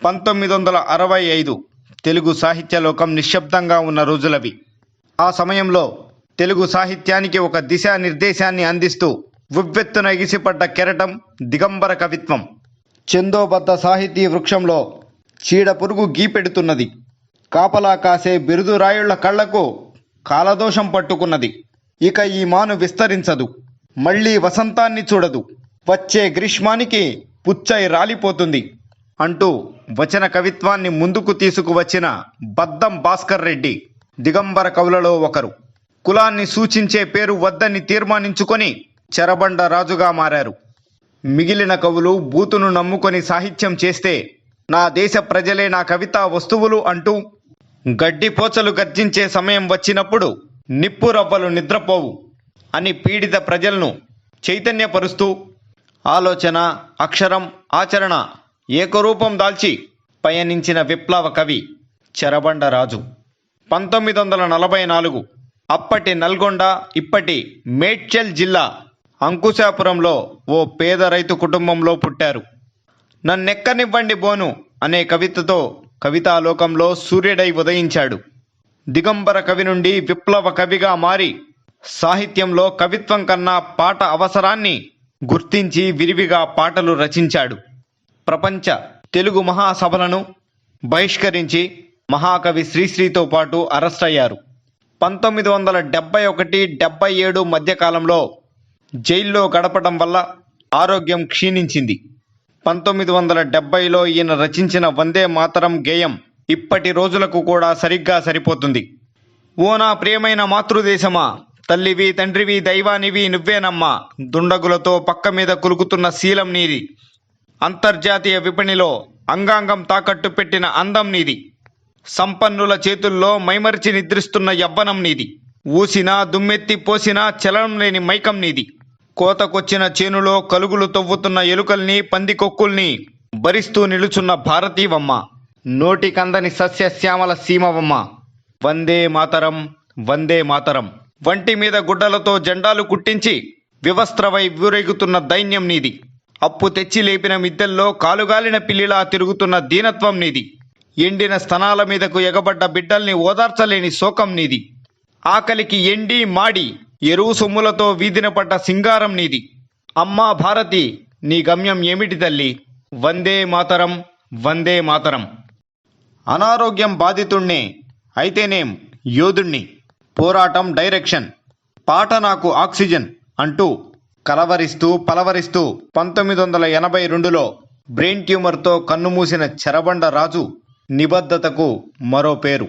1965 తెలుగు సాహిత్య లోకం నిశ్శబ్దంగా ఉన్న రోజులవి. ఆ సమయంలో తెలుగు సాహిత్యానికి ఒక దిశానిర్దేశాన్ని అందిస్తూ ఉవ్వెత్తున ఎగిసిపడ్డ కెరటం దిగంబర కవిత్వం. చందోబద్ధ సాహితీ వృక్షంలో చీడ పురుగు గీపెడుతున్నది. కాపలా కాసే బిరుదురాయుళ్ల కళ్లకు కాలదోషం పట్టుకున్నది. ఇక ఈ మాను విస్తరించదు, మళ్లీ వసంతాన్ని చూడదు, వచ్చే గ్రీష్మానికి పుచ్చై రాలిపోతుంది అంటూ వచన కవిత్వాన్ని ముందుకు తీసుకువచ్చిన బద్దం భాస్కర్ రెడ్డి దిగంబర కవులలో ఒకరు. కులాన్ని సూచించే పేరు వద్దని తీర్మానించుకొని చెరబండ రాజుగా మారారు. మిగిలిన కవులు బూతును నమ్ముకొని సాహిత్యం చేస్తే నా దేశ ప్రజలే నా కవితా వస్తువులు అంటూ గడ్డిపోచలు గర్జించే సమయం వచ్చినప్పుడు నిప్పు రవ్వలు నిద్రపోవు అని పీడిత ప్రజలను చైతన్యపరుస్తూ ఆలోచన, అక్షరం, ఆచరణ ఏకరూపం దాల్చి పయనించిన విప్లవ కవి చెరబండ రాజు. 1944 అప్పటి నల్గొండ, ఇప్పటి మేడ్చల్ జిల్లా అంకుశాపురంలో ఓ పేద రైతు కుటుంబంలో పుట్టారు. నన్నెక్కనివ్వండి బోను అనే కవితతో కవితాలోకంలో సూర్యుడై ఉదయించాడు. దిగంబర కవి నుండి విప్లవ కవిగా మారి సాహిత్యంలో కవిత్వం కన్నా పాట అవసరాన్ని గుర్తించి విరివిగా పాటలు రచించాడు. ప్రపంచ తెలుగు మహాసభలను బహిష్కరించి మహాకవి శ్రీశ్రీతో పాటు అరెస్ట్ అయ్యారు. 1971-77 మధ్యకాలంలో జైల్లో గడపడం వల్ల ఆరోగ్యం క్షీణించింది. 1970లో ఈయన రచించిన వందే మాతరం గేయం ఇప్పటి రోజులకు కూడా సరిగ్గా సరిపోతుంది. ఓ నా ప్రియమైన మాతృదేశమా, తల్లివి తండ్రివి దైవానివి నువ్వేనమ్మా, దుండగులతో పక్క మీద కులుకుతున్న శీలం నీది, అంతర్జాతీయ విపణిలో అంగాంగం తాకట్టు పెట్టిన అందం నీది, సంపన్నుల చేతుల్లో మైమరిచి నిద్రిస్తున్న యవ్వనం నీది, ఊసినా దుమ్మెత్తి పోసినా చలనం లేని మైకం నీది, కోతకొచ్చిన చేనులో కలుగులు తవ్వుతున్న ఎలుకల్ని పందికొక్కుల్ని భరిస్తూ నిలుచున్న భారతీవమ్మ, నోటికందని సస్యశ్యామల సీమవమ్మ, వందే మాతరం వందే మాతరం, వంటి మీద గుడ్డలతో జెండాలు కుట్టించి వివస్త్రవై ఊరేగుతున్న దైన్యం నీది, అప్పు తెచ్చి లేపిన మిద్దెల్లో కాలుగాలిన పిల్లిలా తిరుగుతున్న దీనత్వం నీది, ఎండిన స్తనాల మీదకు ఎగబడ్డ బిడ్డల్ని ఓదార్చలేని శోకం నీది, ఆకలికి ఎండి మాడి ఎరువు సొమ్ములతో వీధిన పడ్డ సింగారం నీది. అమ్మా భారతి, నీ గమ్యం ఏమిటి తల్లి, వందే మాతరం వందే మాతరం. అనారోగ్యం బాధితుణ్ణే, అయితేనేం యోధుణ్ణి, పోరాటం డైరెక్షన్, పాట నాకు ఆక్సిజన్ అంటూ కలవరిస్తూ పలవరిస్తూ 1982లో బ్రెయిన్ ట్యూమర్తో కన్నుమూసిన చెరబండ రాజు నిబద్ధతకు మరో పేరు.